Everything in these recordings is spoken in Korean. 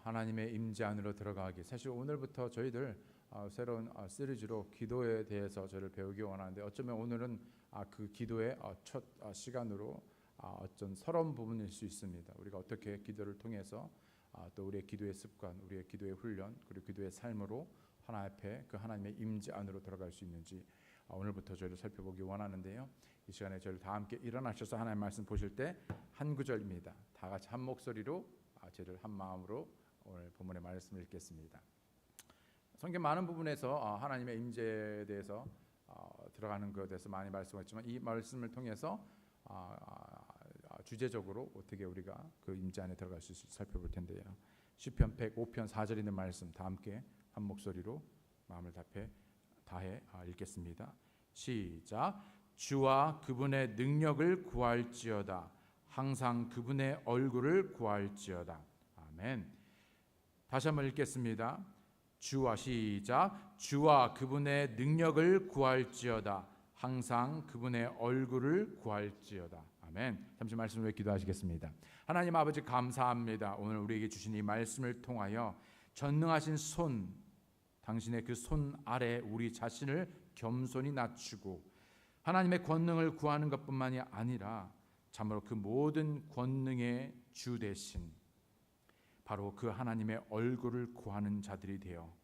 하나님의 임재 안으로 들어가기. 사실 오늘부터 저희들 새로운 시리즈로 기도에 대해서 저를 배우기 원하는데, 어쩌면 오늘은 그 기도의 첫 시간으로 어떤 서러운 부분일 수 있습니다. 우리가 어떻게 기도를 통해서 또 우리의 기도의 습관, 우리의 기도의 훈련, 그리고 기도의 삶으로 하나님 앞에 그 하나님의 임재 안으로 들어갈 수 있는지 오늘부터 저희를 살펴보기 원하는데요. 이 시간에 저희를 다 함께 일어나셔서 하나님의 말씀 보실 때 한 구절입니다. 다 같이 한 목소리로 저희를 한 마음으로 오늘 본문의 말씀을 읽겠습니다. 성경 많은 부분에서 하나님의 임재에 대해서 들어가는 것에 대해서 많이 말씀했지만, 이 말씀을 통해서 주제적으로 어떻게 우리가 그 임재 안에 들어갈 수 있을지 살펴볼 텐데요. 시편 105편 4절 있는 말씀 다 함께 한 목소리로 마음을 다해 읽겠습니다. 시작. 주와 그분의 능력을 구할지어다. 항상 그분의 얼굴을 구할지어다. 아멘. 다시 한번 읽겠습니다. 시작. 주와 그분의 능력을 구할지어다. 항상 그분의 얼굴을 구할지어다. 아멘. 잠시 말씀을 위해 기도하시겠습니다. 하나님 아버지, 감사합니다. 오늘 우리에게 주신 이 말씀을 통하여 전능하신 손, 당신의 그 손 아래 우리 자신을 겸손히 낮추고 하나님의 권능을 구하는 것뿐만이 아니라 참으로 그 모든 권능의 주 대신 바로 그 하나님의 얼굴을 구하는 자들이 되어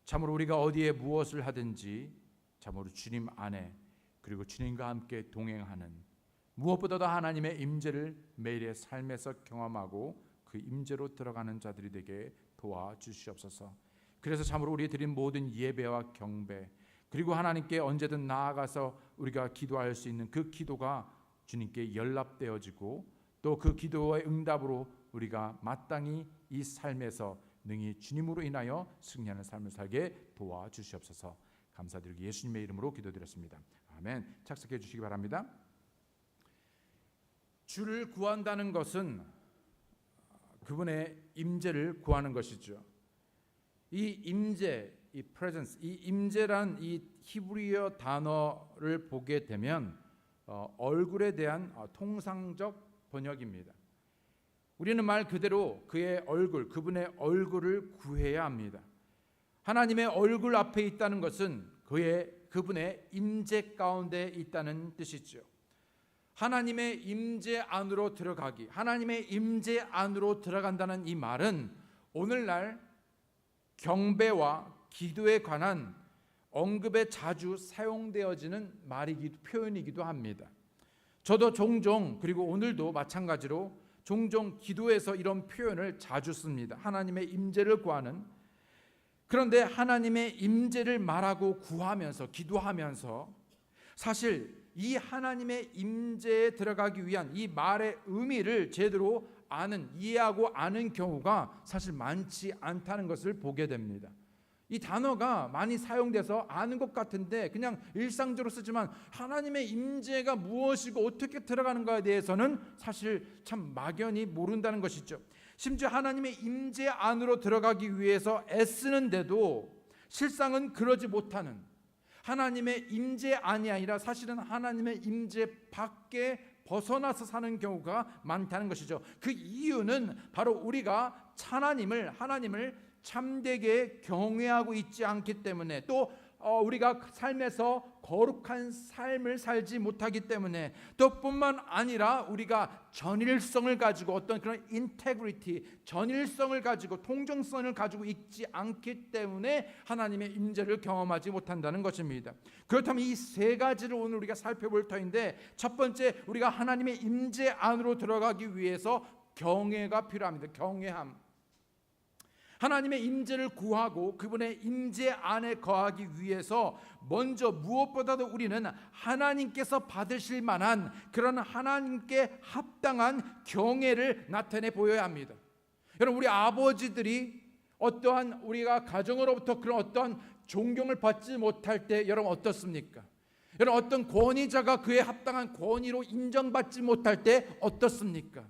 참으로 우리가 어디에 무엇을 하든지 참으로 주님 안에, 그리고 주님과 함께 동행하는, 무엇보다도 하나님의 임재를 매일의 삶에서 경험하고 그 임재로 들어가는 자들이 되게 도와주시옵소서. 그래서 참으로 우리 드린 모든 예배와 경배, 그리고 하나님께 언제든 나아가서 우리가 기도할 수 있는 그 기도가 주님께 연락되어지고, 또 그 기도의 응답으로 우리가 마땅히 이 삶에서 능히 주님으로 인하여 승리하는 삶을 살게 도와주시옵소서. 감사드리고 예수님의 이름으로 기도드렸습니다. 아멘. 착석해 주시기 바랍니다. 주를 구한다는 것은 그분의 임재를 구하는 것이죠. 이 임재, 이 presence, 이 임재란 이 히브리어 단어를 보게 되면 얼굴에 대한 통상적 번역입니다. 우리는 말 그대로 그의 얼굴, 그분의 얼굴을 구해야 합니다. 하나님의 얼굴 앞에 있다는 것은 그분의 임재 가운데 있다는 뜻이죠. 하나님의 임재 안으로 들어가기, 하나님의 임재 안으로 들어간다는 이 말은 오늘날 경배와 기도에 관한 언급에 자주 사용되어지는 표현이기도 합니다. 저도 종종, 그리고 오늘도 마찬가지로 종종 기도에서 이런 표현을 자주 씁니다. 하나님의 임재를 구하는. 그런데 하나님의 임재를 말하고 구하면서, 기도하면서 사실 이 하나님의 임재에 들어가기 위한 이 말의 의미를 제대로 이해하고 아는 경우가 사실 많지 않다는 것을 보게 됩니다. 이 단어가 많이 사용돼서 아는 것 같은데 그냥 일상적으로 쓰지만 하나님의 임재가 무엇이고 어떻게 들어가는가에 대해서는 사실 참 막연히 모른다는 것이죠. 심지어 하나님의 임재 안으로 들어가기 위해서 애쓰는데도 실상은 그러지 못하는, 하나님의 임재 안이 아니라 사실은 하나님의 임재 밖에 벗어나서 사는 경우가 많다는 것이죠. 그 이유는 바로 우리가 하나님을 참되게 경외하고 있지 않기 때문에, 또 우리가 삶에서 거룩한 삶을 살지 못하기 때문에, 또 뿐만 아니라 우리가 전일성을 가지고 어떤 그런 인테그리티, 전일성을 가지고 통정성을 가지고 있지 않기 때문에 하나님의 임재를 경험하지 못한다는 것입니다. 그렇다면 이 세 가지를 오늘 우리가 살펴볼 터인데, 첫 번째, 우리가 하나님의 임재 안으로 들어가기 위해서 경외가 필요합니다. 경외함. 하나님의 임재를 구하고 그분의 임재 안에 거하기 위해서 먼저 무엇보다도 우리는 하나님께서 받으실 만한 그런 하나님께 합당한 경외를 나타내 보여야 합니다. 여러분, 우리 아버지들이 어떠한 우리가 가정으로부터 그런 어떤 존경을 받지 못할 때 여러분 어떻습니까? 여러분, 어떤 권위자가 그에 합당한 권위로 인정받지 못할 때 어떻습니까?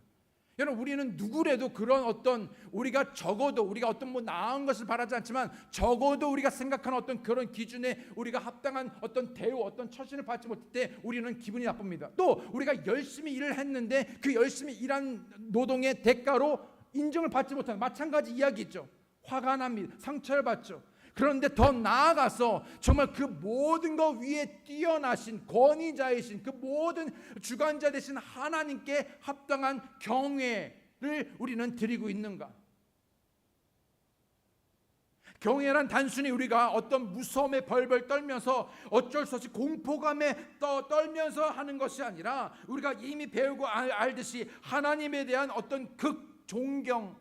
여러분, 우리는 누구래도 그런 어떤, 우리가 적어도 우리가 어떤 나은 것을 바라지 않지만 적어도 우리가 생각하는 어떤 그런 기준에 우리가 합당한 어떤 대우, 어떤 처신을 받지 못할 때 우리는 기분이 나쁩니다. 또 우리가 열심히 일을 했는데 그 열심히 일한 노동의 대가로 인정을 받지 못하는 마찬가지 이야기죠. 화가 납니다. 상처를 받죠. 그런데 더 나아가서 정말 그 모든 것 위에 뛰어나신 권위자이신 그 모든 주관자 되신 하나님께 합당한 경외를 우리는 드리고 있는가? 경외란 단순히 우리가 어떤 무서움에 벌벌 떨면서 어쩔 수 없이 공포감에 떨면서 하는 것이 아니라 우리가 이미 배우고 알듯이 하나님에 대한 어떤 존경,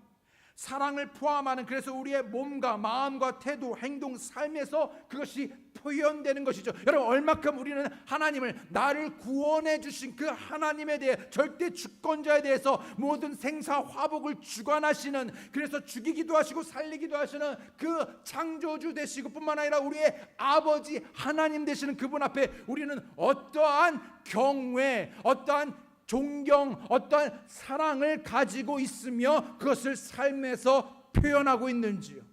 사랑을 포함하는, 그래서 우리의 몸과 마음과 태도, 행동, 삶에서 그것이 표현되는 것이죠. 여러분, 얼마큼 우리는 하나님을, 나를 구원해 주신 그 하나님에 대해, 절대 주권자에 대해서 모든 생사 화복을 주관하시는, 그래서 죽이기도 하시고 살리기도 하시는 그 창조주 되시고 뿐만 아니라 우리의 아버지 하나님 되시는 그분 앞에 우리는 어떠한 경외, 어떠한 존경, 어떠한 사랑을 가지고 있으며 그것을 삶에서 표현하고 있는지요.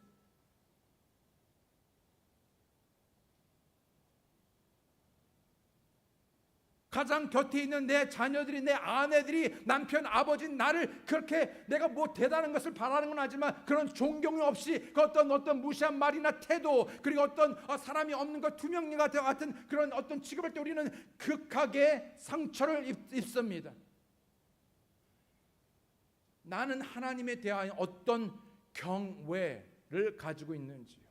가장 곁에 있는 내 자녀들이, 내 아내들이, 남편, 아버지, 나를 그렇게 내가 뭐 대단한 것을 바라는 건 하지만 그런 존경 없이 그 어떤 무시한 말이나 태도, 그리고 어떤 사람이 없는 것, 투명인과 같은 그런 어떤 취급할 때 우리는 극하게 상처를 입습니다. 나는 하나님에 대한 어떤 경외를 가지고 있는지요.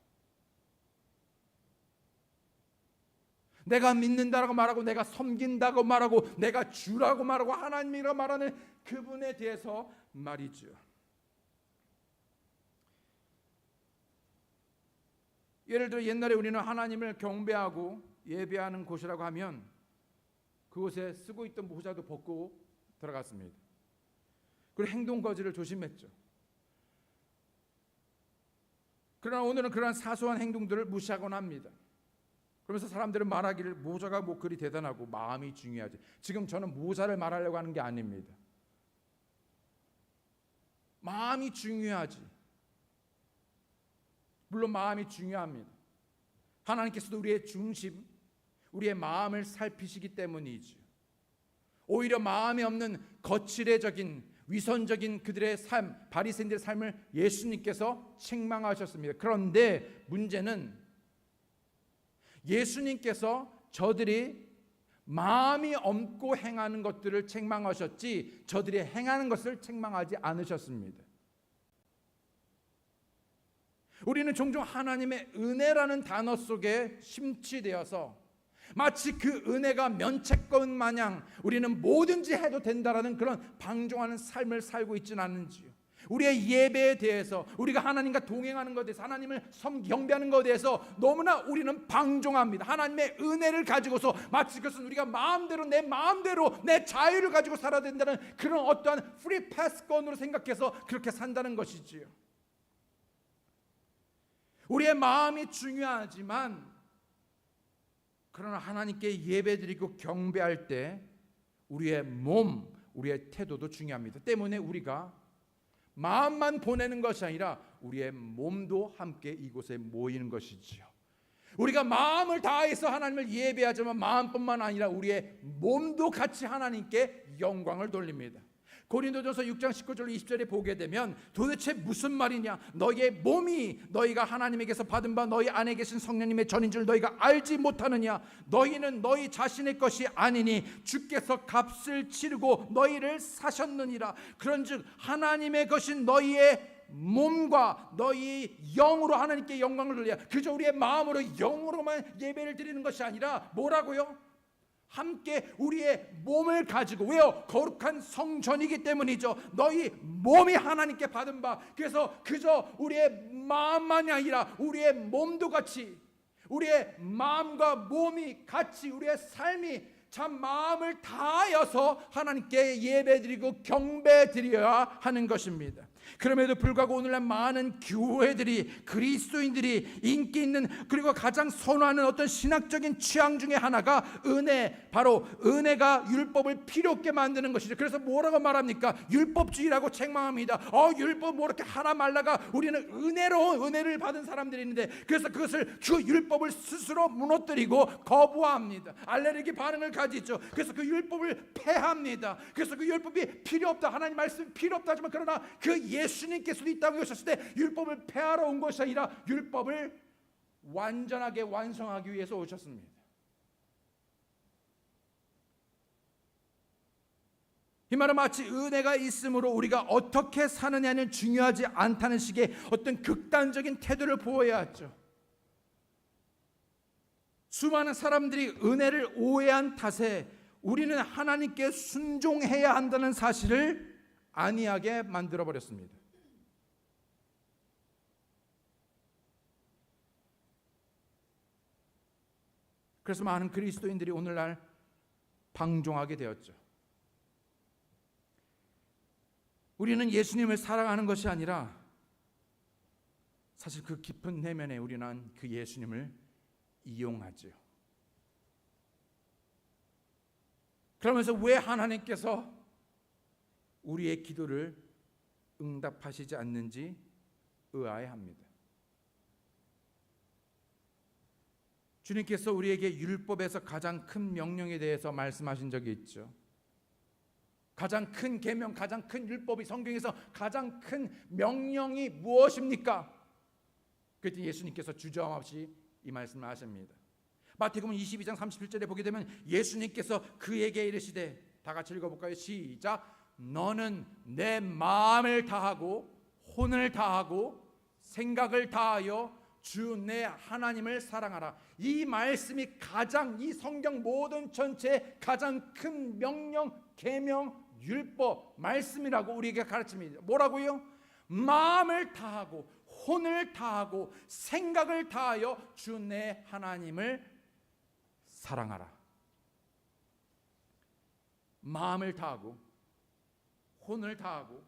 내가 믿는다라고 말하고, 내가 섬긴다고 말하고, 내가 주라고 말하고, 하나님이라고 말하는 그분에 대해서 말이죠. 예를 들어 옛날에 우리는 하나님을 경배하고 예배하는 곳이라고 하면 그곳에 쓰고 있던 모자도 벗고 들어갔습니다. 그리고 행동 거지를 조심했죠. 그러나 오늘은 그러한 사소한 행동들을 무시하곤 합니다. 그러면서 사람들은 말하기를 모자가 뭐 그리 대단하고 마음이 중요하지. 지금 저는 모자를 말하려고 하는 게 아닙니다. 마음이 중요하지. 물론 마음이 중요합니다. 하나님께서도 우리의 중심, 우리의 마음을 살피시기 때문이죠. 오히려 마음에 없는 거칠애적인 위선적인 그들의 삶, 바리새인들의 삶을 예수님께서 책망하셨습니다. 그런데 문제는 예수님께서 저들이 마음이 없고 행하는 것들을 책망하셨지 저들이 행하는 것을 책망하지 않으셨습니다. 우리는 종종 하나님의 은혜라는 단어 속에 심취되어서 마치 그 은혜가 면책권 마냥 우리는 뭐든지 해도 된다라는 그런 방종하는 삶을 살고 있지는 않은지요. 우리의 예배에 대해서, 우리가 하나님과 동행하는 것에 대해서, 하나님을 경배하는 것에 대해서 너무나 우리는 방종합니다. 하나님의 은혜를 가지고서 마치 그것은 우리가 마음대로, 내 마음대로 내 자유를 가지고 살아야 된다는 그런 어떠한 프리 패스권으로 생각해서 그렇게 산다는 것이지요. 우리의 마음이 중요하지만 그러나 하나님께 예배드리고 경배할 때 우리의 몸, 우리의 태도도 중요합니다. 때문에 우리가 마음만 보내는 것이 아니라 우리의 몸도 함께 이곳에 모이는 것이지요. 우리가 마음을 다해서 하나님을 예배하지만 마음뿐만 아니라 우리의 몸도 같이 하나님께 영광을 돌립니다. 고린도전서 6장 19절 20절에 보게 되면 도대체 무슨 말이냐, 너희의 몸이 너희가 하나님에게서 받은 바 너희 안에 계신 성령님의 전인 줄 너희가 알지 못하느냐. 너희는 너희 자신의 것이 아니니 주께서 값을 치르고 너희를 사셨느니라. 그런즉 하나님의 것인 너희의 몸과 너희 영으로 하나님께 영광을 돌려. 그저 우리의 마음으로 영으로만 예배를 드리는 것이 아니라 뭐라고요? 함께 우리의 몸을 가지고, 왜요? 거룩한 성전이기 때문이죠. 너희 몸이 하나님께 받은 바, 그래서 그저 우리의 마음만이 아니라 우리의 몸도 같이, 우리의 마음과 몸이 같이, 우리의 삶이 참 마음을 다하여서 하나님께 예배드리고 경배드려야 하는 것입니다. 그럼에도 불구하고 오늘날 많은 교회들이, 그리스도인들이 인기 있는, 그리고 가장 선호하는 어떤 신학적인 취향 중에 하나가 은혜, 바로 은혜가 율법을 필요 없게 만드는 것이죠. 그래서 뭐라고 말합니까? 율법주의라고 책망합니다. 율법 뭐 이렇게 하나 말라가, 우리는 은혜로 은혜를 받은 사람들이 있는데, 그래서 그것을 그 율법을 스스로 무너뜨리고 거부합니다. 알레르기 반응을 가지죠. 그래서 그 율법을 폐합니다. 그래서 그 율법이 필요 없다, 하나님 말씀 필요 없다 하지만, 그러나 그 예수님께서도 이 땅에 오셨을 때 율법을 폐하러 온 것이 아니라 율법을 완전하게 완성하기 위해서 오셨습니다. 이 말은 마치 은혜가 있으므로 우리가 어떻게 사느냐는 중요하지 않다는 식의 어떤 극단적인 태도를 보여야 하죠. 수많은 사람들이 은혜를 오해한 탓에 우리는 하나님께 순종해야 한다는 사실을 아니하게 만들어버렸습니다. 그래서 많은 그리스도인들이 오늘날 방종하게 되었죠. 우리는 예수님을 사랑하는 것이 아니라 사실 그 깊은 내면에 우리는 그 예수님을 이용하죠. 그러면서 왜 하나님께서 우리의 기도를 응답하시지 않는지 의아해합니다. 주님께서 우리에게 율법에서 가장 큰 명령에 대해서 말씀하신 적이 있죠. 가장 큰 계명, 가장 큰 율법이 성경에서 가장 큰 명령이 무엇입니까? 그때 예수님께서 주저함없이 이 말씀을 하십니다. 마태복음 22장 31절에 보게 되면 예수님께서 그에게 이르시되, 다 같이 읽어볼까요? 시작. 너는 내 마음을 다하고 혼을 다하고 생각을 다하여 주 내 하나님을 사랑하라. 이 말씀이 가장, 이 성경 모든 전체의 가장 큰 명령, 계명, 율법 말씀이라고 우리에게 가르칩니다. 뭐라고요? 마음을 다하고 혼을 다하고 생각을 다하여 주 내 하나님을 사랑하라. 마음을 다하고 혼을 다하고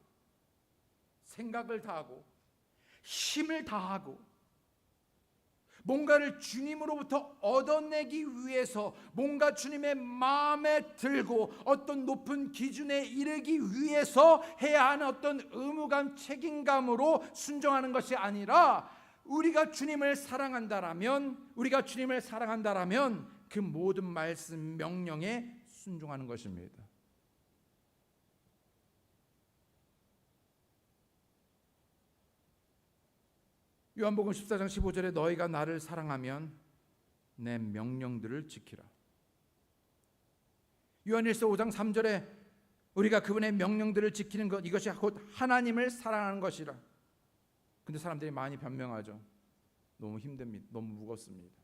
생각을 다하고 힘을 다하고 뭔가를 주님으로부터 얻어내기 위해서, 뭔가 주님의 마음에 들고 어떤 높은 기준에 이르기 위해서 해야 하는 어떤 의무감, 책임감으로 순종하는 것이 아니라 우리가 주님을 사랑한다라면 그 모든 말씀 명령에 순종하는 것입니다. 요한복음 14장 15절에 너희가 나를 사랑하면 내 명령들을 지키라. 요한일서 5장 3절에 우리가 그분의 명령들을 지키는 것, 이것이 곧 하나님을 사랑하는 것이라. 근데 사람들이 많이 변명하죠. 너무 힘듭니다. 너무 무겁습니다.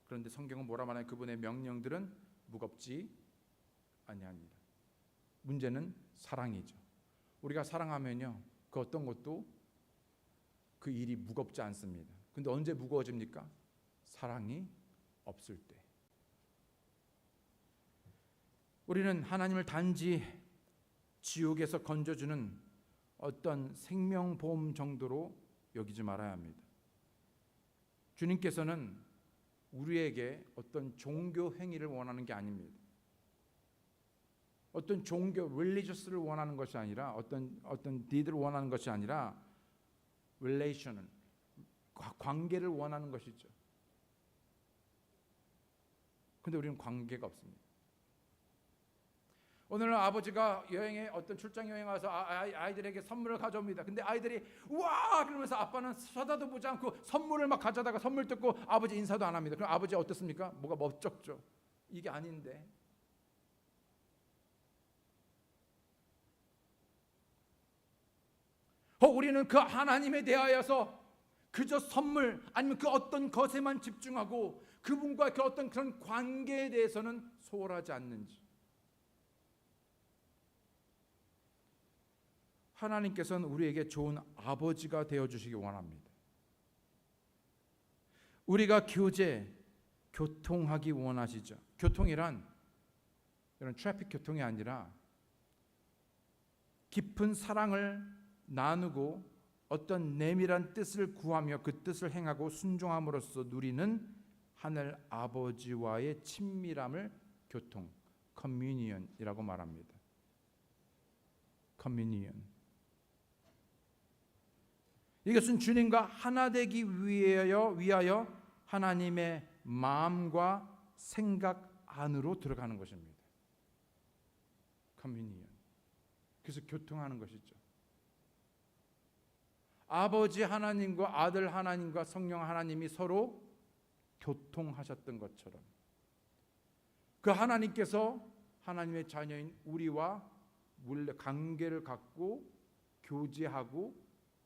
그런데 성경은 뭐라 말하냐? 그분의 명령들은 무겁지 아니합니다. 문제는 사랑이죠. 우리가 사랑하면요, 그 어떤 것도 그 일이 무겁지 않습니다. 근데 언제 무거워집니까? 사랑이 없을 때. 우리는 하나님을 단지 지옥에서 건져주는 어떤 생명보험 정도로 여기지 말아야 합니다. 주님께서는 우리에게 어떤 종교 행위를 원하는 게 아닙니다. 어떤 종교, religious를 원하는 것이 아니라 어떤 deed를 원하는 것이 아니라 relation을, 관계를 원하는 것이죠. 근데 우리는 관계가 없습니다. 오늘은 아버지가 여행에 어떤 출장 여행 와서 아이들에게 선물을 가져옵니다. 근데 아이들이 우와 그러면서 아빠는 쳐다도 보지 않고 선물을 막 가져다가 선물 뜯고 아버지 인사도 안 합니다. 그럼 아버지 어떻습니까? 뭐가 멋쩍죠. 이게 아닌데. 우리는 그 하나님에 대하여서 그저 선물 아니면 그 어떤 것에만 집중하고 그분과 그 어떤 그런 관계에 대해서는 소홀하지 않는지. 하나님께서는 우리에게 좋은 아버지가 되어주시기 원합니다. 우리가 교통하기 원하시죠. 교통이란 이런 트래픽 교통이 아니라 깊은 사랑을 나누고 어떤 내밀한 뜻을 구하며 그 뜻을 행하고 순종함으로써 누리는 하늘 아버지와의 친밀함을 교통, 커뮤니언이라고 말합니다. 커뮤니언. 이것은 주님과 하나 되기 위하여 하나님의 마음과 생각 안으로 들어가는 것입니다. 커뮤니언. 그래서 교통하는 것이죠. 아버지 하나님과 아들 하나님과 성령 하나님이 서로 교통하셨던 것처럼 그 하나님께서 하나님의 자녀인 우리와 관계를 갖고 교제하고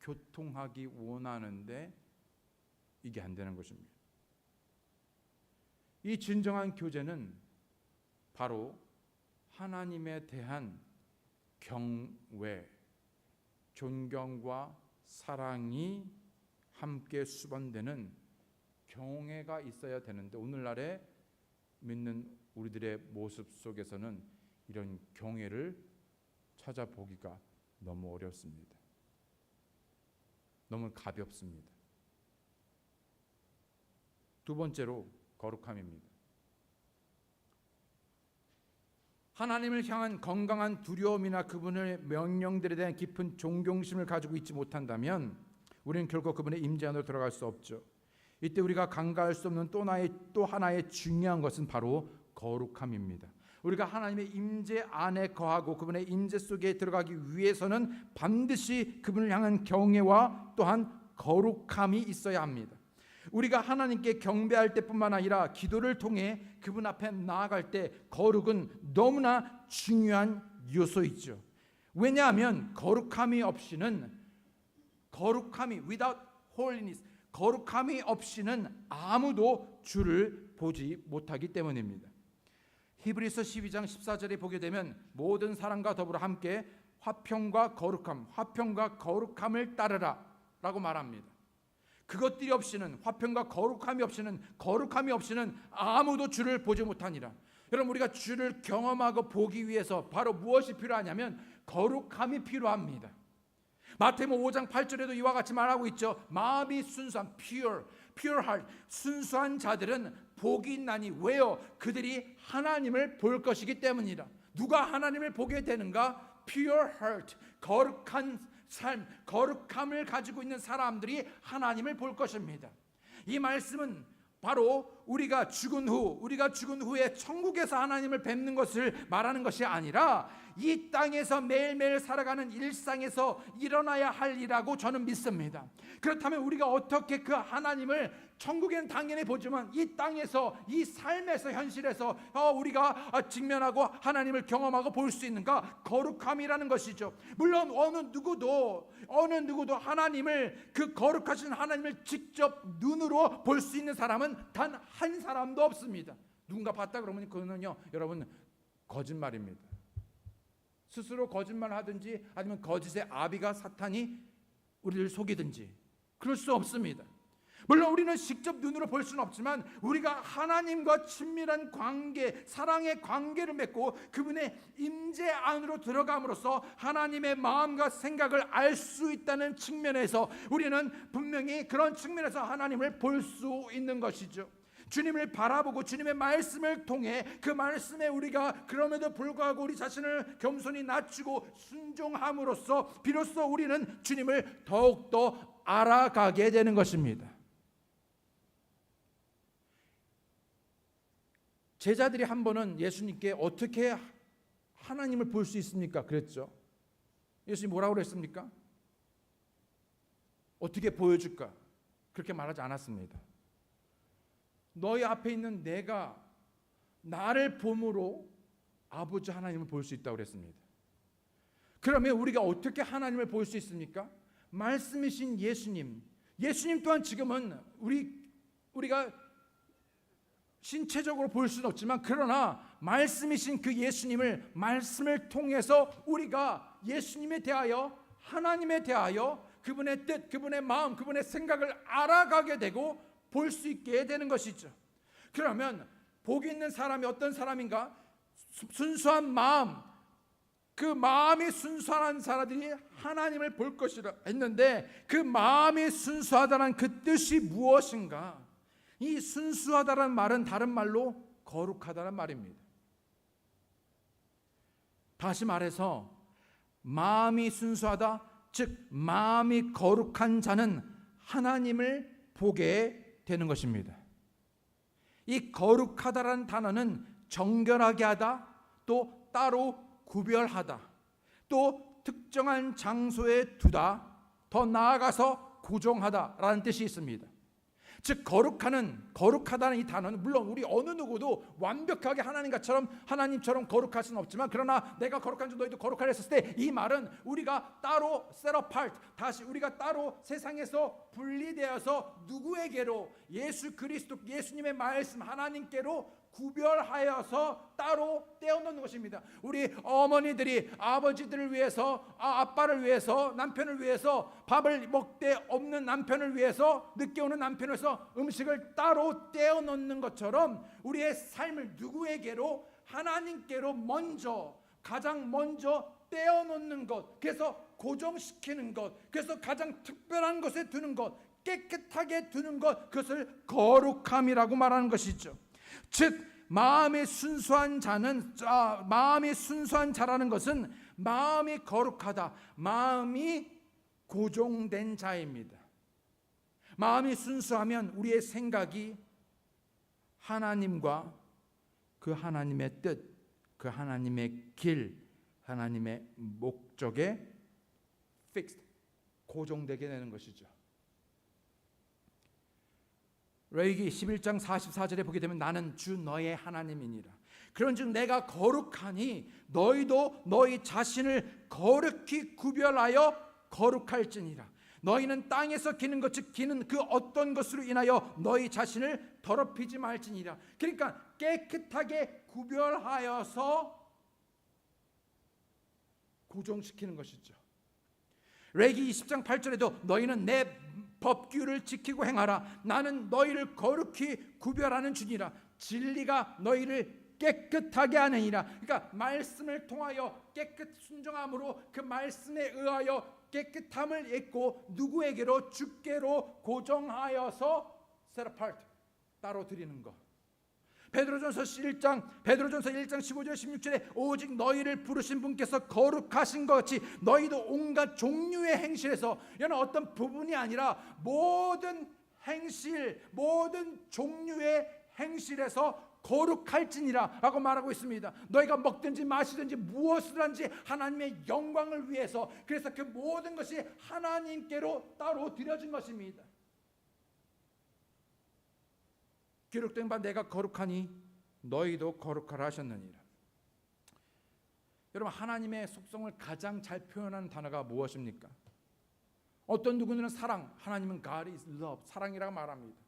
교통하기 원하는데 이게 안 되는 것입니다. 이 진정한 교제는 바로 하나님에 대한 경외, 존경과 사랑이 함께 수반되는 경외가 있어야 되는데 오늘날의 믿는 우리들의 모습 속에서는 이런 경외를 찾아보기가 너무 어렵습니다. 너무 가볍습니다. 두 번째로 거룩함입니다. 하나님을 향한 건강한 두려움이나 그분의 명령들에 대한 깊은 존경심을 가지고 있지 못한다면 우리는 결코 그분의 임재 안으로 들어갈 수 없죠. 이때 우리가 간과할 수 없는 또 하나의 중요한 것은 바로 거룩함입니다. 우리가 하나님의 임재 안에 거하고 그분의 임재 속에 들어가기 위해서는 반드시 그분을 향한 경외와 또한 거룩함이 있어야 합니다. 우리가 하나님께 경배할 때뿐만 아니라 기도를 통해 그분 앞에 나아갈 때 거룩은 너무나 중요한 요소이죠. 왜냐하면 without holiness, 거룩함이 없이는 아무도 주를 보지 못하기 때문입니다. 히브리서 12장 14절에 보게 되면 모든 사람과 더불어 함께 화평과 거룩함을 따르라 라고 말합니다. 그것들이 없이는 화평과 거룩함이 없이는 아무도 주를 보지 못하니라. 여러분 우리가 주를 경험하고 보기 위해서 바로 무엇이 필요하냐면 거룩함이 필요합니다. 마태복음 5장 8절에도 이와 같이 말하고 있죠. 마음이 순수한 pure heart, 순수한 자들은 복이 있나니 왜요? 그들이 하나님을 볼 것이기 때문이라. 누가 하나님을 보게 되는가? pure heart, 거룩한 삶, 거룩함을 가지고 있는 사람들이 하나님을 볼 것입니다. 이 말씀은 바로 우리가 죽은 후에 천국에서 하나님을 뵙는 것을 말하는 것이 아니라 이 땅에서 매일매일 살아가는 일상에서 일어나야 할 일이라고 저는 믿습니다. 그렇다면 우리가 어떻게 그 하나님을 천국에는 당연히 보지만 이 땅에서 이 삶에서 현실에서 우리가 직면하고 하나님을 경험하고 볼 수 있는가? 거룩함이라는 것이죠. 물론 어느 누구도 하나님을 그 거룩하신 하나님을 직접 눈으로 볼 수 있는 사람은 단 한 사람도 없습니다. 누군가 봤다 그러면 그거는요 여러분 거짓말입니다. 스스로 거짓말하든지 아니면 거짓의 아비가 사탄이 우리를 속이든지 그럴 수 없습니다. 물론 우리는 직접 눈으로 볼 수는 없지만 우리가 하나님과 친밀한 관계, 사랑의 관계를 맺고 그분의 임재 안으로 들어감으로써 하나님의 마음과 생각을 알 수 있다는 측면에서 우리는 분명히 그런 측면에서 하나님을 볼 수 있는 것이죠. 주님을 바라보고 주님의 말씀을 통해 그 말씀에 우리가 그럼에도 불구하고 우리 자신을 겸손히 낮추고 순종함으로써 비로소 우리는 주님을 더욱더 알아가게 되는 것입니다. 제자들이 한 번은 예수님께 어떻게 하나님을 볼 수 있습니까? 그랬죠. 예수님 뭐라고 그랬습니까? 어떻게 보여줄까? 그렇게 말하지 않았습니다. 너희 앞에 있는 내가 나를 봄으로 아버지 하나님을 볼 수 있다고 그랬습니다. 그러면 우리가 어떻게 하나님을 볼 수 있습니까? 말씀이신 예수님 또한 지금은 우리가 신체적으로 볼 수는 없지만 그러나 말씀이신 그 예수님을 말씀을 통해서 우리가 예수님에 대하여 하나님에 대하여 그분의 뜻, 그분의 마음, 그분의 생각을 알아가게 되고 볼 수 있게 되는 것이죠. 그러면 복 있는 사람이 어떤 사람인가? 순수한 마음, 그 마음이 순수한 사람들이 하나님을 볼 것이라 했는데 그 마음이 순수하다는 그 뜻이 무엇인가? 이 순수하다는 말은 다른 말로 거룩하다는 말입니다. 다시 말해서 마음이 순수하다, 즉 마음이 거룩한 자는 하나님을 보게 되는 것입니다. 이 거룩하다라는 단어는 정결하게 하다, 또 따로 구별하다, 또 특정한 장소에 두다, 더 나아가서 고정하다라는 뜻이 있습니다. 즉 거룩하다는 이 단어는 물론 우리 어느 누구도 완벽하게 하나님처럼 거룩할 수는 없지만, 그러나 내가 거룩한 줄 너희도 거룩하라 했을 때 이 말은 우리가 따로 set apart, 다시 우리가 따로 세상에서 분리되어서 누구에게로, 예수 그리스도 예수님의 말씀 하나님께로 구별하여서 따로 떼어놓는 것입니다. 우리 어머니들이 아버지들을 위해서, 아빠를 위해서, 남편을 위해서, 밥을 먹되 없는 남편을 위해서, 늦게 오는 남편을 위해서 음식을 따로 떼어놓는 것처럼 우리의 삶을 누구에게로, 하나님께로 가장 먼저 떼어놓는 것, 그래서 고정시키는 것, 그래서 가장 특별한 것에 두는 것, 깨끗하게 두는 것, 그것을 거룩함이라고 말하는 것이죠. 즉 마음이 순수한 자라는 것은 마음이 거룩하다, 마음이 고정된 자입니다. 마음이 순수하면 우리의 생각이 하나님과 그 하나님의 뜻, 그 하나님의 길, 하나님의 목적에 fixed, 고정되게 되는 것이죠. 레위기 11장 44절에 보게 되면 나는 주 너의 하나님이니라. 그런즉 내가 거룩하니 너희도 너희 자신을 거룩히 구별하여 거룩할지니라. 너희는 땅에서 기는 것, 즉 기는 그 어떤 것으로 인하여 너희 자신을 더럽히지 말지니라. 그러니까 깨끗하게 구별하여서 고정시키는 것이죠. 레위기 20장 8절에도 너희는 내 법규를 지키고 행하라. 나는 너희를 거룩히 구별하는 주니라. 진리가 너희를 깨끗하게 하느니라. 그러니까 말씀을 통하여 순종함으로 그 말씀에 의하여 깨끗함을 입고 누구에게로, 주께로 고정하여서 set apart, 따로 드리는 것. 베드로전서 1장 15절 16절에 오직 너희를 부르신 분께서 거룩하신 것 같이 너희도 온갖 종류의 행실에서, 이는 어떤 부분이 아니라 모든 행실, 모든 종류의 행실에서 거룩할지니라 라고 말하고 있습니다. 너희가 먹든지 마시든지 무엇을 하든지 하나님의 영광을 위해서, 그래서 그 모든 것이 하나님께로 따로 드려진 것입니다. 기록된 바 내가 거룩하니 너희도 거룩하라 하셨느니라. 여러분, 하나님의 속성을 가장 잘 표현하는 단어가 무엇입니까? 어떤 누구는 사랑, 하나님은 God is love, 사랑이라고 말합니다.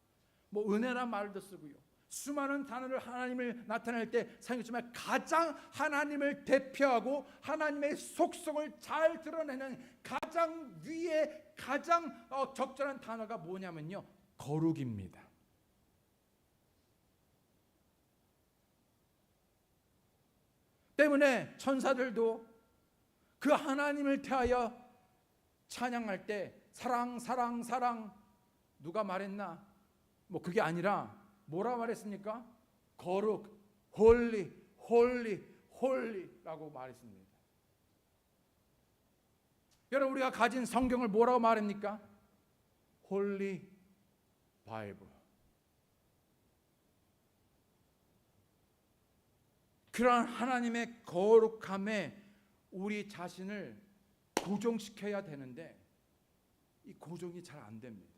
은혜란 말도 쓰고요. 수많은 단어를 하나님을 나타낼 때 사용했지만 가장 하나님을 대표하고 하나님의 속성을 잘 드러내는 가장 위에 가장 적절한 단어가 뭐냐면요, 거룩입니다. 때문에 천사들도 그 하나님을 대하여 찬양할 때 사랑 사랑 사랑, 누가 말했나? 그게 아니라 뭐라 말했습니까? 거룩, 홀리 홀리 홀리라고 말했습니다. 여러분, 우리가 가진 성경을 뭐라고 말합니까? 홀리 바이블. 그러한 하나님의 거룩함에 우리 자신을 고정시켜야 되는데 이 고정이 잘 안 됩니다.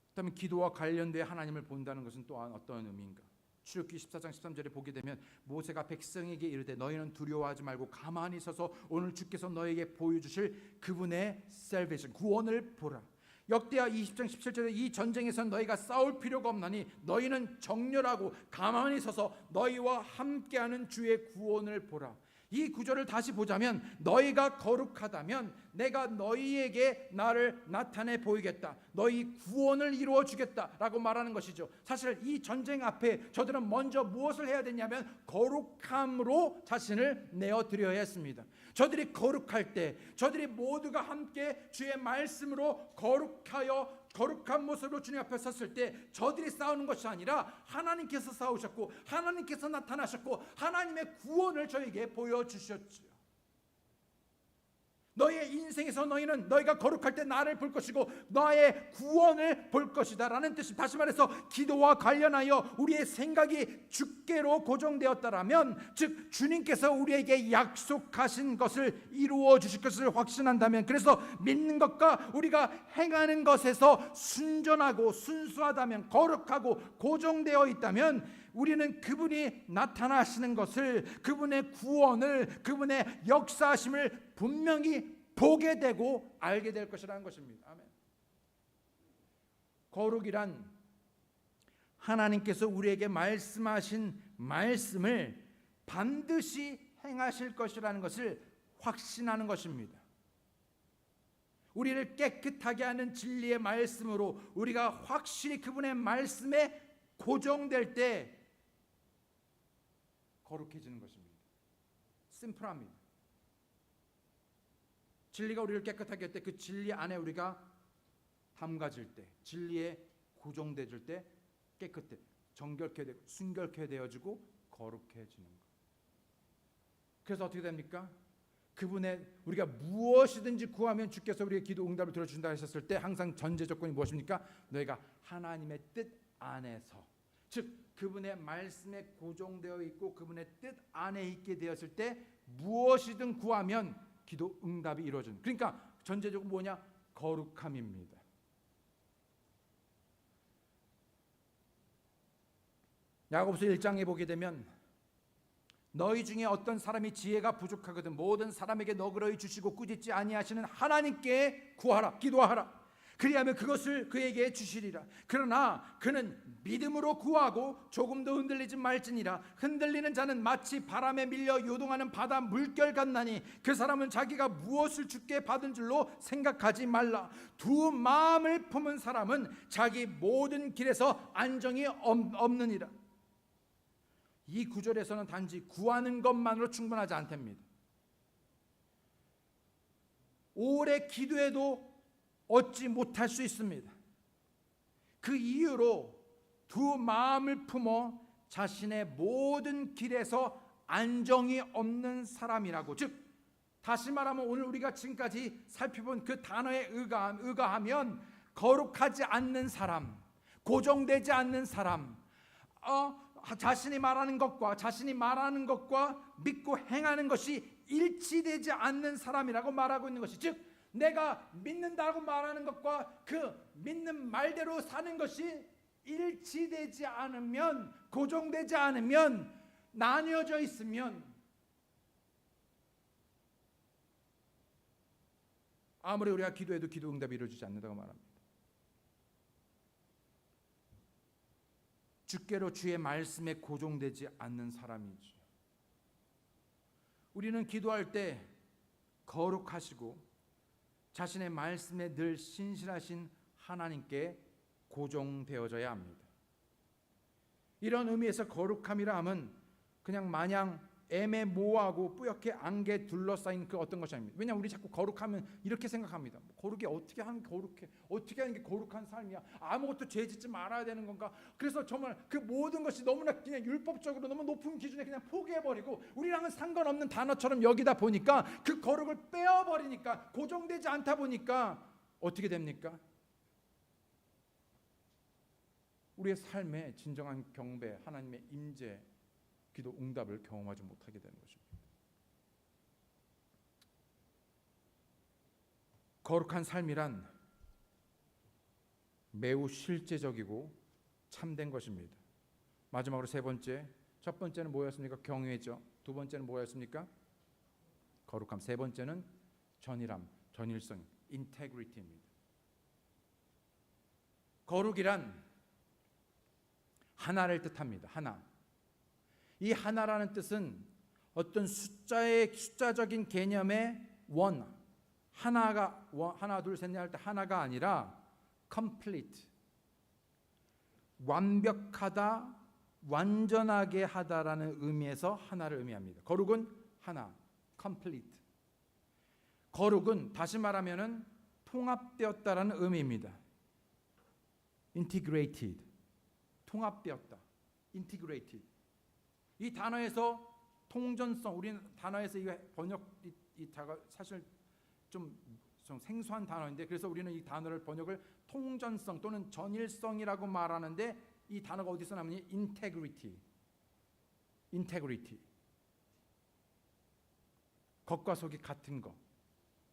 그다음에 기도와 관련되어 하나님을 본다는 것은 또한 어떤 의미인가? 출애굽기 14장 13절에 보게 되면 모세가 백성에게 이르되 너희는 두려워하지 말고 가만히 서서 오늘 주께서 너에게 보여주실 그분의 salvation, 구원을 보라. 역대하 20장 17절에 이 전쟁에서 너희가 싸울 필요가 없나니 너희는 정렬하고 가만히 서서 너희와 함께하는 주의 구원을 보라. 이 구절을 다시 보자면 너희가 거룩하다면 내가 너희에게 나를 나타내 보이겠다, 너희 구원을 이루어 주겠다라고 말하는 것이죠. 사실 이 전쟁 앞에 저들은 먼저 무엇을 해야 되냐면 거룩함으로 자신을 내어드려야 했습니다. 저들이 거룩할 때, 저들이 모두가 함께 주의 말씀으로 거룩한 모습으로 주님 앞에 섰을 때 저들이 싸우는 것이 아니라 하나님께서 싸우셨고 하나님께서 나타나셨고 하나님의 구원을 저에게 보여주셨죠. 너의 인생에서 너희는 너희가 거룩할 때 나를 볼 것이고 너의 구원을 볼 것이다 라는 뜻이, 다시 말해서 기도와 관련하여 우리의 생각이 주께로 고정되었다라면, 즉 주님께서 우리에게 약속하신 것을 이루어 주실 것을 확신한다면, 그래서 믿는 것과 우리가 행하는 것에서 순전하고 순수하다면, 거룩하고 고정되어 있다면, 우리는 그분이 나타나시는 것을, 그분의 구원을, 그분의 역사하심을 분명히 보게 되고 알게 될 것이라는 것입니다. 아멘. 거룩이란 하나님께서 우리에게 말씀하신 말씀을 반드시 행하실 것이라는 것을 확신하는 것입니다. 우리를 깨끗하게 하는 진리의 말씀으로 우리가 확실히 그분의 말씀에 고정될 때 거룩해지는 것입니다. 심플합니다. 진리가 우리를 깨끗하게 할 때, 그 진리 안에 우리가 담가질 때, 진리에 고정되질 때 깨끗해, 정결케 되고 순결케 되어지고 거룩해지는 것. 그래서 어떻게 됩니까? 그분의, 우리가 무엇이든지 구하면 주께서 우리의 기도 응답을 들어주신다 하셨을 때 항상 전제 조건이 무엇입니까? 너희가 하나님의 뜻 안에서, 즉 그분의 말씀에 고정되어 있고 그분의 뜻 안에 있게 되었을 때 무엇이든 구하면 기도 응답이 이루어지는, 그러니까 전제적으로 뭐냐? 거룩함입니다. 야고보서 1장에 보게 되면 너희 중에 어떤 사람이 지혜가 부족하거든 모든 사람에게 너그러이 주시고 꾸짖지 아니하시는 하나님께 구하라, 기도하라. 그리하면 그것을 그에게 주시리라. 그러나 그는 믿음으로 구하고 조금도 흔들리지 말지니라. 흔들리는 자는 마치 바람에 밀려 요동하는 바다 물결 같나니 그 사람은 자기가 무엇을 주께 받은 줄로 생각하지 말라. 두 마음을 품은 사람은 자기 모든 길에서 안정이 없느니라. 이 구절에서는 단지 구하는 것만으로 충분하지 않답니다. 오래 기도해도 얻지 못할 수 있습니다. 그 이유로 두 마음을 품어 자신의 모든 길에서 안정이 없는 사람이라고, 즉 다시 말하면 오늘 우리가 지금까지 살펴본 그 단어에 의거하면 거룩하지 않는 사람, 고정되지 않는 사람, 자신이 말하는 것과 믿고 행하는 것이 일치되지 않는 사람이라고 말하고 있는 것이, 즉 내가 믿는다고 말하는 것과 그 믿는 말대로 사는 것이 일치되지 않으면, 고정되지 않으면, 나뉘어져 있으면 아무리 우리가 기도해도 기도 응답이 이루어지지 않는다고 말합니다. 주께로 주의 말씀에 고정되지 않는 사람이죠. 우리는 기도할 때 거룩하시고 자신의 말씀에 늘 신실하신 하나님께 고정되어져야 합니다. 이런 의미에서 거룩함이라 함은 그냥 마냥 애매모호하고 뿌옇게 안개 둘러싸인 그 어떤 것이 아닙니다. 왜냐하면 우리 자꾸 거룩하면 이렇게 생각합니다. 거룩이 어떻게 하는 게 거룩해? 어떻게 하는 게 거룩한 삶이야? 아무것도 죄 짓지 말아야 되는 건가? 그래서 정말 그 모든 것이 너무나 그냥 율법적으로 너무 높은 기준에 그냥 포기해버리고 우리랑은 상관없는 단어처럼 여기다 보니까 그 거룩을 빼어버리니까, 고정되지 않다 보니까 어떻게 됩니까? 우리의 삶에 진정한 경배, 하나님의 임재, 기도 응답을 경험하지 못하게 되는 것입니다. 거룩한 삶이란 매우 실제적이고 참된 것입니다. 마지막으로 세 번째, 첫 번째는 뭐였습니까? 경외죠. 두 번째는 뭐였습니까? 거룩함. 세 번째는 전일함, 전일성, 인테그리티입니다. 거룩이란 하나를 뜻합니다. 하나. 이 하나라는 뜻은 어떤 숫자적인 개념의 원, 하나가 하나 둘 셋 넷 할 때 하나가 아니라 complete, 완벽하다, 완전하게 하다라는 의미에서 하나를 의미합니다. 거룩은 하나, complete. 거룩은 다시 말하면은 통합되었다라는 의미입니다. integrated, 통합되었다, integrated. 이 단어에서 통전성, 우리는 단어에서 이 번역 사실 좀 생소한 단어인데, 그래서 우리는 이 단어를 번역을 통전성 또는 전일성이라고 말하는데, 이 단어가 어디서 나오냐? integrity. 겉과 속이 같은 거.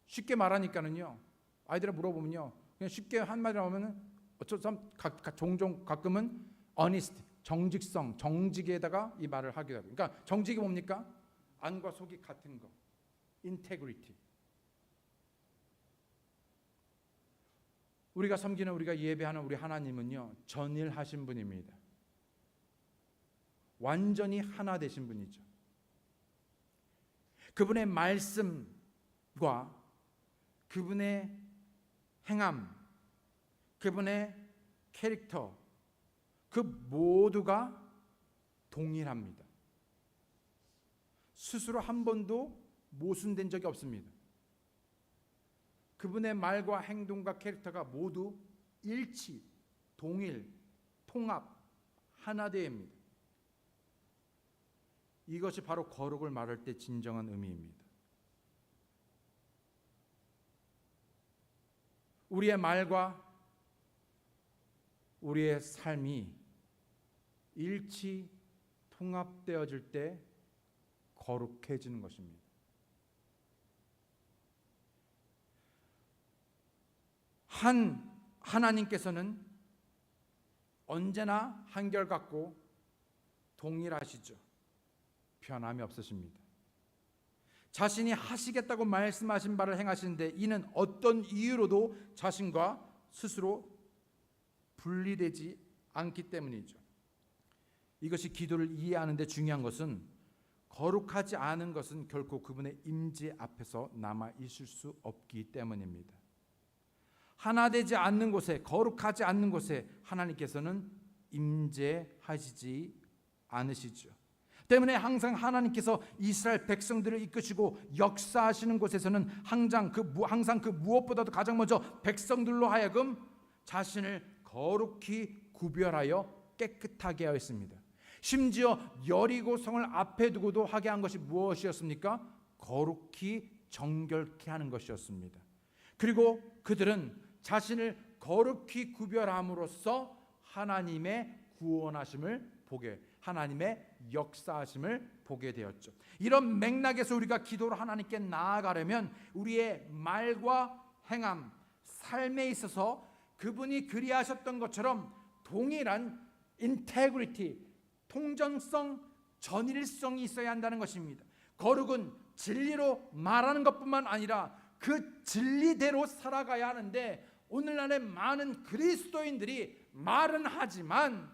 쉽게 말하니까는요, 아이들을 물어보면요, 그냥 쉽게 한마디로 하면은 어쩌면 종종 가끔은 honest, 정직성, 정직에다가 이 말을 하기도 하고. 그러니까 정직이 뭡니까? 안과 속이 같은 거. integrity. 우리가 섬기는, 우리가 예배하는 우리 하나님은요, 전일하신 분입니다. 완전히 하나 되신 분이죠. 그분의 말씀과 그분의 행함, 그분의 캐릭터, 그 모두가 동일합니다. 스스로 한 번도 모순된 적이 없습니다. 그분의 말과 행동과 캐릭터가 모두 일치, 동일, 통합, 하나되입니다. 이것이 바로 거룩을 말할 때 진정한 의미입니다. 우리의 말과 우리의 삶이 일치, 통합되어질 때 거룩해지는 것입니다. 하나님께서는 언제나 한결같고 동일하시죠. 변함이 없으십니다. 자신이 하시겠다고 말씀하신 바를 행하시는데, 이는 어떤 이유로도 자신과 스스로 분리되지 않기 때문이죠. 이것이 기도를 이해하는 데 중요한 것은, 거룩하지 않은 것은 결코 그분의 임재 앞에서 남아 있을 수 없기 때문입니다. 하나 되지 않는 곳에, 거룩하지 않는 곳에 하나님께서는 임재하시지 않으시죠. 때문에 항상 하나님께서 이스라엘 백성들을 이끄시고 역사하시는 곳에서는 항상 그 무엇보다도 가장 먼저 백성들로 하여금 자신을 거룩히 구별하여 깨끗하게 하였습니다. 심지어 여리고 성을 앞에 두고도 하게 한 것이 무엇이었습니까? 거룩히 정결케 하는 것이었습니다. 그리고 그들은 자신을 거룩히 구별함으로써 하나님의 구원하심을 보게, 하나님의 역사하심을 보게 되었죠. 이런 맥락에서 우리가 기도로 하나님께 나아가려면 우리의 말과 행함, 삶에 있어서 그분이 그리하셨던 것처럼 동일한 인테그리티, 통전성, 전일성이 있어야 한다는 것입니다. 거룩은 진리로 말하는 것뿐만 아니라 그 진리대로 살아가야 하는데, 오늘날의 많은 그리스도인들이 말은 하지만,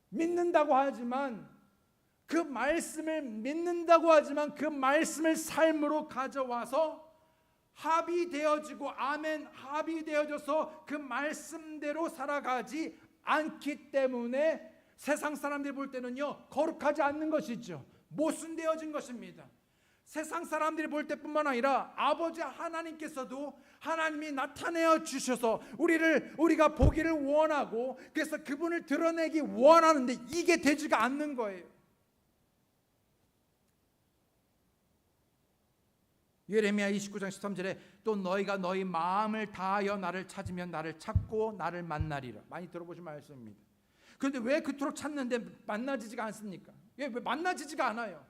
믿는다고 하지만, 그 말씀을 믿는다고 하지만 그 말씀을 삶으로 가져와서 합의되어지고 아멘 합의되어져서 그 말씀대로 살아가지 않기 때문에 세상 사람들이 볼 때는요, 거룩하지 않는 것이죠. 모순되어진 것입니다. 세상 사람들이 볼 때뿐만 아니라 아버지 하나님께서도 하나님이 나타내어 주셔서 우리가 보기를 원하고, 그래서 그분을 드러내기 원하는데 이게 되지가 않는 거예요. 예레미야 29장 13절에 또 너희가 너희 마음을 다하여 나를 찾으면 나를 찾고 나를 만나리라. 많이 들어보신 말씀입니다. 그런데 왜 그토록 찾는데 만나지지가 않습니까? 왜 만나지지가 않아요?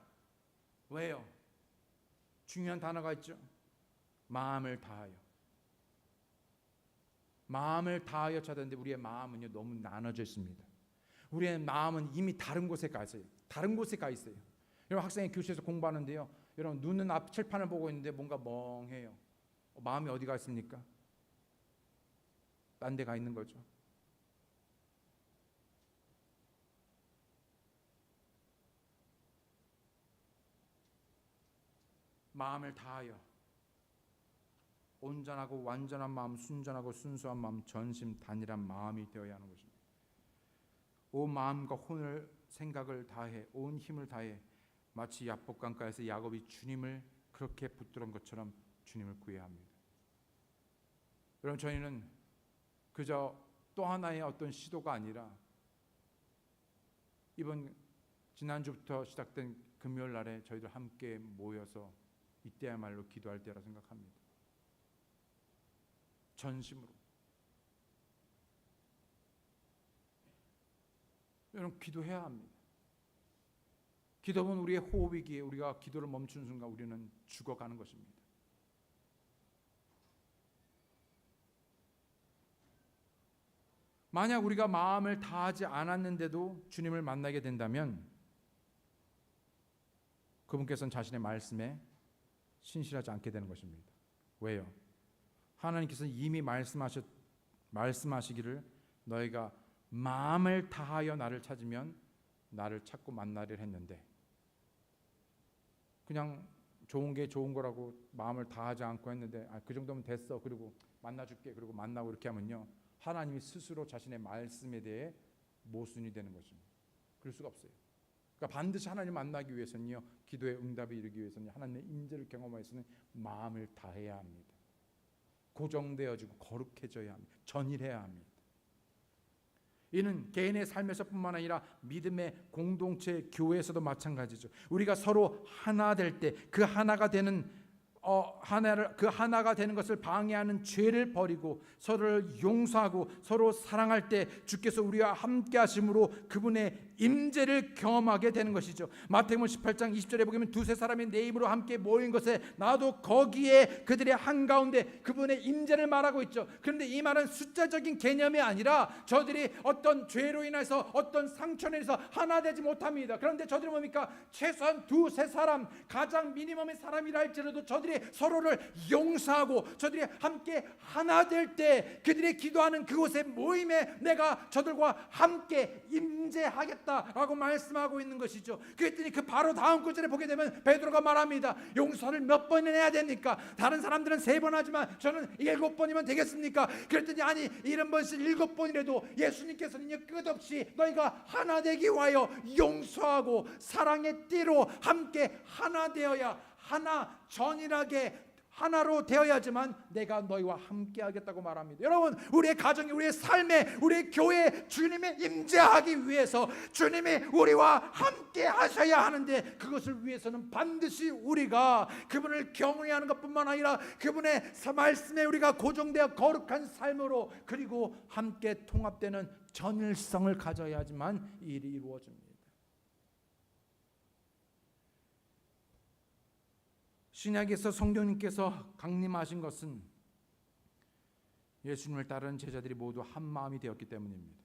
왜요? 중요한 단어가 있죠. 마음을 다하여. 마음을 다하여 찾았는데 우리의 마음은요, 너무 나눠져 있습니다. 우리의 마음은 이미 다른 곳에 가 있어요. 다른 곳에 가 있어요. 여러분, 학생이 교실에서 공부하는데요, 여러분 눈은 앞 칠판을 보고 있는데 뭔가 멍해요. 마음이 어디 가 있습니까? 딴 데 가 있는 거죠. 마음을 다하여, 온전하고 완전한 마음, 순전하고 순수한 마음, 전심 단일한 마음이 되어야 하는 것입니다. 온 마음과 혼을, 생각을 다해, 온 힘을 다해, 마치 야복강가에서 야곱이 주님을 그렇게 붙들은 것처럼 주님을 구해야 합니다. 여러분, 저희는 그저 또 하나의 어떤 시도가 아니라 이번 지난주부터 시작된 금요일 날에 저희들 함께 모여서 이때야말로 기도할 때라 생각합니다. 전심으로. 여러분, 기도해야 합니다. 기도는 우리의 호흡이기에 우리가 기도를 멈추는 순간 우리는 죽어가는 것입니다. 만약 우리가 마음을 다하지 않았는데도 주님을 만나게 된다면 그분께서는 자신의 말씀에 신실하지 않게 되는 것입니다. 왜요? 하나님께서는 이미 말씀하시기를 너희가 마음을 다하여 나를 찾으면 나를 찾고 만나리라 했는데, 그냥 좋은 게 좋은 거라고 마음을 다하지 않고 했는데 그 정도면 됐어, 그리고 만나줄게, 그리고 만나고 이렇게 하면요, 하나님이 스스로 자신의 말씀에 대해 모순이 되는 것입니다. 그럴 수가 없어요. 그러니까 반드시 하나님 만나기 위해서는요, 기도의 응답이 이르기 위해서는 하나님의 임재를 경험하여서는 마음을 다해야 합니다. 고정되어지고 거룩해져야 합니다. 전일해야 합니다. 이는 개인의 삶에서뿐만 아니라 믿음의 공동체, 교회에서도 마찬가지죠. 우리가 서로 하나 될 때 그 하나가 되는 그 하나가 되는 것을 방해하는 죄를 버리고 서로를 용서하고 서로 사랑할 때 주께서 우리와 함께 하심으로 그분의 임재를 경험하게 되는 것이죠. 마태복음 18장 20절에 보면 두세 사람이 내 이름으로 함께 모인 것에 나도 거기에 그들의 한가운데 그분의 임재를 말하고 있죠. 그런데 이 말은 숫자적인 개념이 아니라 저들이 어떤 죄로 인해서 어떤 상처로 인해서 하나 되지 못합니다. 그런데 저들은 뭡니까? 최소한 두세 사람, 가장 미니멈의 사람이라 할지라도 저들이 서로를 용서하고 저들이 함께 하나 될 때 그들이 기도하는 그곳의 모임에 내가 저들과 함께 임재하겠다라고 말씀하고 있는 것이죠. 그랬더니 그 바로 다음 구절에 보게 되면 베드로가 말합니다. 용서를 몇 번이나 해야 됩니까? 다른 사람들은 3번 하지만 저는 7번이면 되겠습니까? 그랬더니 아니 70번씩 7번이라도 예수님께서는 끝없이 너희가 하나 되기 위하여 용서하고 사랑의 띠로 함께 하나 되어야 하나 전일하게 하나로 되어야지만 내가 너희와 함께 하겠다고 말합니다. 여러분, 우리의 가정에, 우리의 삶에, 우리의 교회에 주님의 임재하기 위해서 주님이 우리와 함께 하셔야 하는데, 그것을 위해서는 반드시 우리가 그분을 경외하는 것뿐만 아니라 그분의 말씀에 우리가 고정되어 거룩한 삶으로 그리고 함께 통합되는 전일성을 가져야지만 이 일이 이루어집니다. 신약에서 성령님께서 강림하신 것은 예수님을 따르는 제자들이 모두 한 마음이 되었기 때문입니다.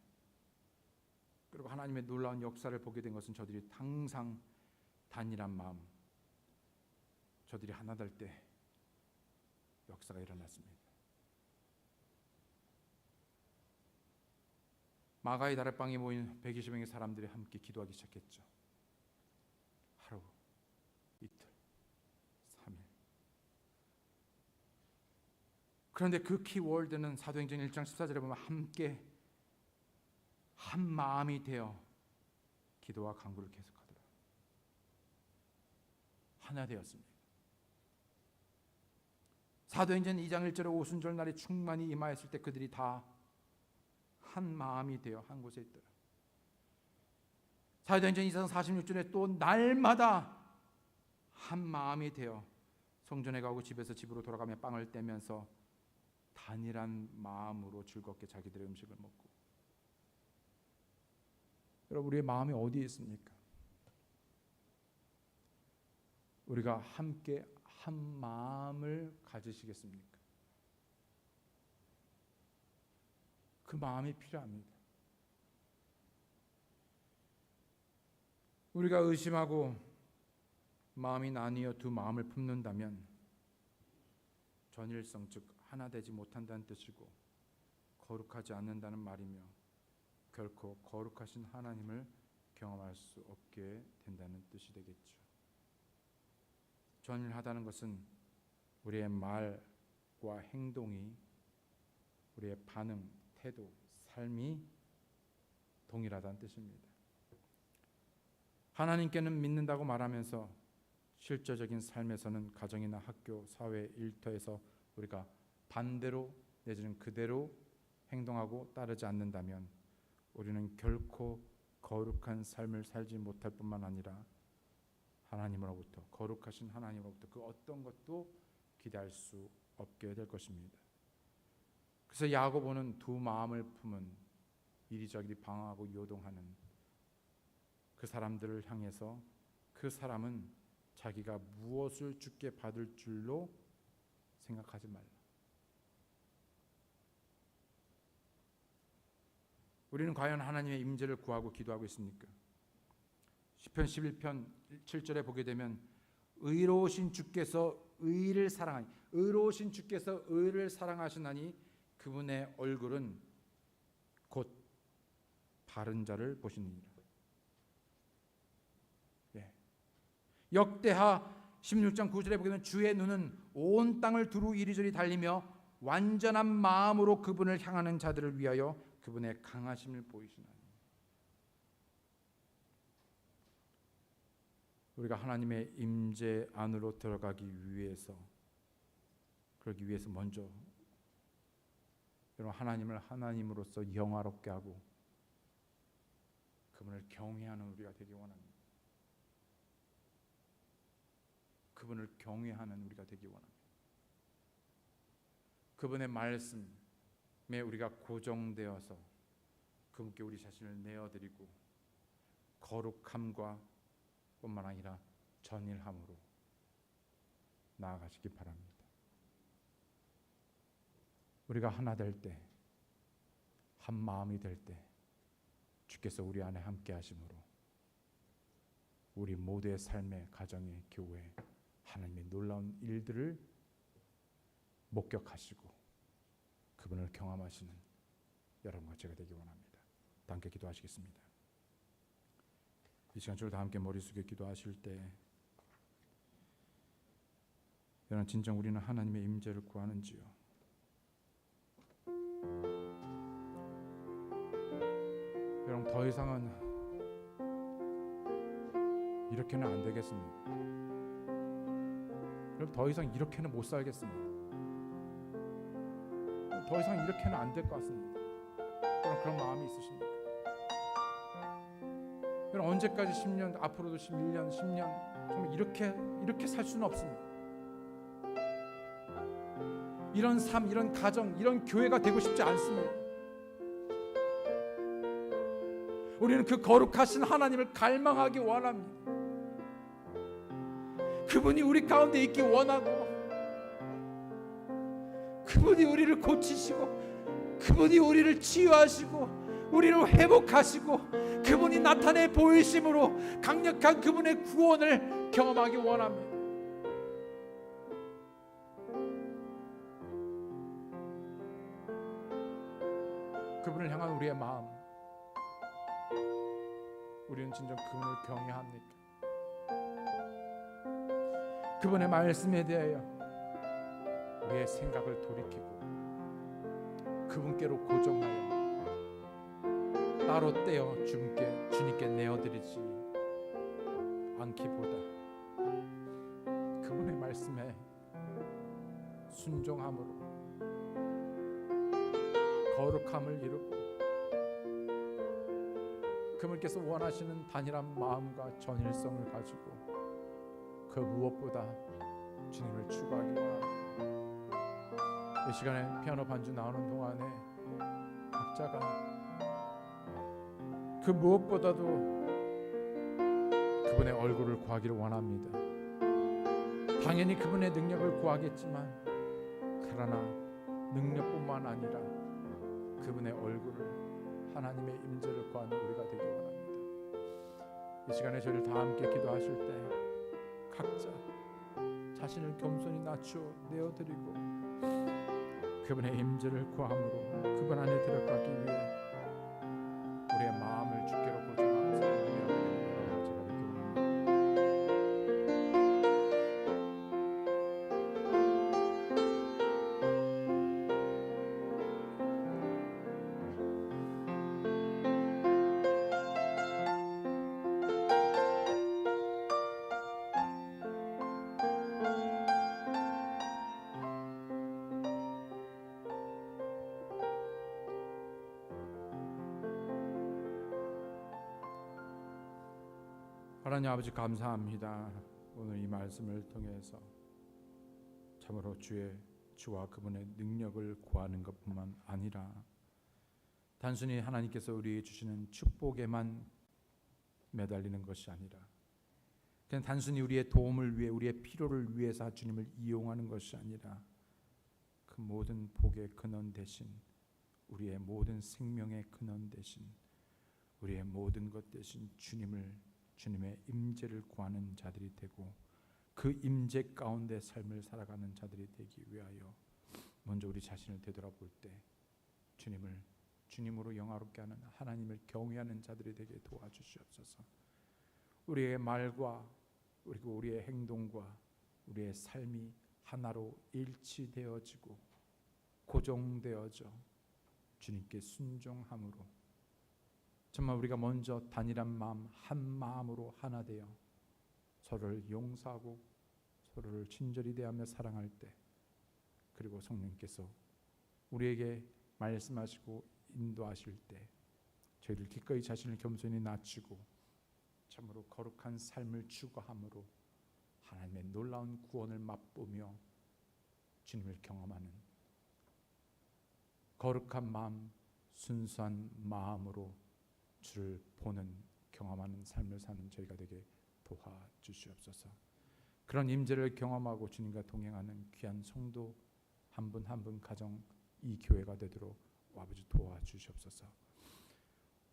그리고 하나님의 놀라운 역사를 보게 된 것은 저들이 항상 단일한 마음, 저들이 하나 될 때 역사가 일어났습니다. 마가의 다락방에 모인 120명의 사람들이 함께 기도하기 시작했죠. 하루, 이틀, 3일. 그런데 그 키워드는 사도행전 1장 14절에 보면 함께 한 마음이 되어 기도와 간구를 계속하더라. 하나 되었습니다. 사도행전 2장 1절에 오순절 날이 충만히 임하였을 때 그들이 다 한 마음이 되어 한 곳에 있더라. 사도행전 2장 46절에 또 날마다 한 마음이 되어 성전에 가고 집에서 집으로 돌아가며 빵을 떼면서 단일한 마음으로 즐겁게 자기들의 음식을 먹고. 여러분, 우리의 마음이 어디에 있습니까? 우리가 함께 한 마음을 가지시겠습니까? 그 마음이 필요합니다. 우리가 의심하고 마음이 나뉘어 두 마음을 품는다면 전일성, 즉 하나 되지 못한다는 뜻이고 거룩하지 않는다는 말이며 결코 거룩하신 하나님을 경험할 수 없게 된다는 뜻이 되겠죠. 전일하다는 것은 우리의 말과 행동이, 우리의 반응, 태도, 삶이 동일하다는 뜻입니다. 하나님께는 믿는다고 말하면서 실제적인 삶에서는 가정이나 학교, 사회, 일터에서 우리가 반대로 내지는 그대로 행동하고 따르지 않는다면 우리는 결코 거룩한 삶을 살지 못할 뿐만 아니라 하나님으로부터, 거룩하신 하나님으로부터 그 어떤 것도 기대할 수 없게 될 것입니다. 그래서 야고보는 두 마음을 품은 이리저리 방황하고 요동하는 그 사람들을 향해서 그 사람은 자기가 무엇을 주께 받을 줄로 생각하지 말라. 우리는 과연 하나님의 임재를 구하고 기도하고 있습니까? 시편 11편 7절에 보게 되면 의로우신 주께서 의를 사랑하니, 의로우신 주께서 의를 사랑하시나니 그분의 얼굴은 곧 바른 자를 보시느니라. 역대하 16장 9절에 보게 되면 주의 눈은 온 땅을 두루 이리저리 달리며 완전한 마음으로 그분을 향하는 자들을 위하여 그분의 강하심을 보이시나니. 우리가 하나님의 임재 안으로 들어가기 위해서, 그러기 위해서 먼저 여러분 하나님을 하나님으로서 영화롭게 하고 그분을 경외하는 우리가 되기 원합니다. 그분을 경외하는 우리가 되기 원합니다. 그분의 말씀에 우리가 고정되어서 그분께 우리 자신을 내어드리고 거룩함과 뿐만 아니라 전일함으로 나아가시기 바랍니다. 우리가 하나 될 때, 한 마음이 될 때 주께서 우리 안에 함께 하심으로 우리 모두의 삶의 가정의 교회 하나님의 놀라운 일들을 목격하시고 그분을 경험하시는 여러분과 제가 되기 원합니다. 함께 기도하시겠습니다. 이 시간 저를 다 함께 머리 숙여 기도하실 때 여러분 진정 우리는 하나님의 임재를 구하는지요? 여러분 더 이상은 이렇게는 안 되겠습니다. 여러분 더 이상 이렇게는 못 살겠습니다. 더 이상 이렇게는 안 될 것 같습니다. 여러분 그런 마음이 있으십니까? 여러분 언제까지 10년, 앞으로도 11년, 10년 정말 이렇게 살 수는 없습니다. 이런 삶, 이런 가정, 이런 교회가 되고 싶지 않습니다. 우리는 그 거룩하신 하나님을 갈망하기 원합니다. 그분이 우리 가운데 있기 원하고 그분이 우리를 고치시고 그분이 우리를 치유하시고 우리를 회복하시고 그분이 나타내 보이심으로 강력한 그분의 구원을 경험하기 원합니다. 그분을 향한 우리의 마음, 우리는 진정 그분을 경외합니까? 그분의 말씀에 대하여 우리의 생각을 돌이키고 그분께로 고정하여 따로 떼어 주님께 내어드리지 않기보다 그분의 말씀에 순종함으로 거룩함을 이루고 그분께서 원하시는 단일한 마음과 전일성을 가지고 그 무엇보다 주님을 추구하기 원합니다. 이 시간에 피아노 반주 나오는 동안에 각자가 그 무엇보다도 그분의 얼굴을 구하기를 원합니다. 당연히 그분의 능력을 구하겠지만 그러나 능력뿐만 아니라 그분의 얼굴을, 하나님의 임재를 구하는 우리가 되기 원합니다. 이 시간에 저를 다 함께 기도하실 때 각자 자신을 겸손히 낮추어 내어드리고 그분의 임재를 구함으로 그분 안에 들어가기 위해 우리의 마음을 주께로 고정하고 살아가며 제가 되기 원합니다. 하나님 아버지 감사합니다. 오늘 이 말씀을 통해서 참으로 주와 그분의 능력을 구하는 것뿐만 아니라 단순히 하나님께서 우리에게 주시는 축복에만 매달리는 것이 아니라 그냥 단순히 우리의 도움을 위해 우리의 필요를 위해서 주님을 이용하는 것이 아니라 그 모든 복의 근원 대신 우리의 모든 생명의 근원 대신 우리의 모든 것 대신 주님의 임재를 구하는 자들이 되고 그 임재 가운데 삶을 살아가는 자들이 되기 위하여 먼저 우리 자신을 되돌아볼 때 주님으로 영화롭게 하는 하나님을 경외하는 자들이 되게 도와주시옵소서. 우리의 말과 그리고 우리의 행동과 우리의 삶이 하나로 일치되어지고 고정되어져 주님께 순종함으로 정말 우리가 먼저 단일한 마음 한 마음으로 하나 되어 서로를 용서하고 서로를 친절히 대하며 사랑할 때 그리고 성령께서 우리에게 말씀하시고 인도하실 때 저희를 기꺼이 자신을 겸손히 낮추고 참으로 거룩한 삶을 추구함으로 하나님의 놀라운 구원을 맛보며 주님을 경험하는 거룩한 마음, 순수한 마음으로 주를 보는 경험하는 삶을 사는 저희가 되게 도와주시옵소서. 그런 임재를 경험하고 주님과 동행하는 귀한 성도 한 분 한 분 가정 이 교회가 되도록 아버지 도와주시옵소서.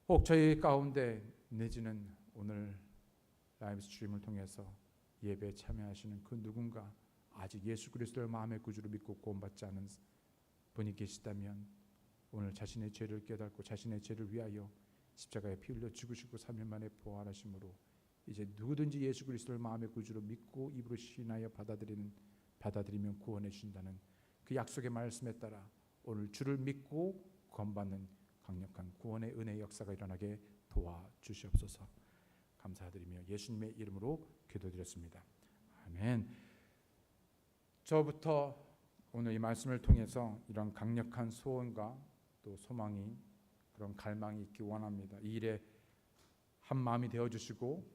혹 저희 가운데 내지는 오늘 라이브 스트림을 통해서 예배에 참여하시는 그 누군가 아직 예수 그리스도를 마음의 구주로 믿고 구원받지 않은 분이 계시다면 오늘 자신의 죄를 깨닫고 자신의 죄를 위하여 십자가에 피 흘려 죽으시고 3일 만에 부활하심으로 이제 누구든지 예수 그리스도를 마음의 구주로 믿고 입으로 시인하여 받아들이면 구원해 주신다는 그 약속의 말씀에 따라 오늘 주를 믿고 구원받는 강력한 구원의 은혜의 역사가 일어나게 도와주시옵소서. 감사드리며 예수님의 이름으로 기도드렸습니다. 아멘. 저부터 오늘 이 말씀을 통해서 이런 강력한 소원과 또 소망이 그런 갈망이 있기 원합니다. 이 일에 한 마음이 되어주시고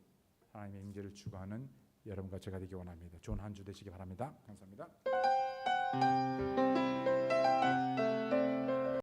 하나님의 임재를 추구하는 여러분과 제가 되기 원합니다. 좋은 한 주 되시기 바랍니다. 감사합니다.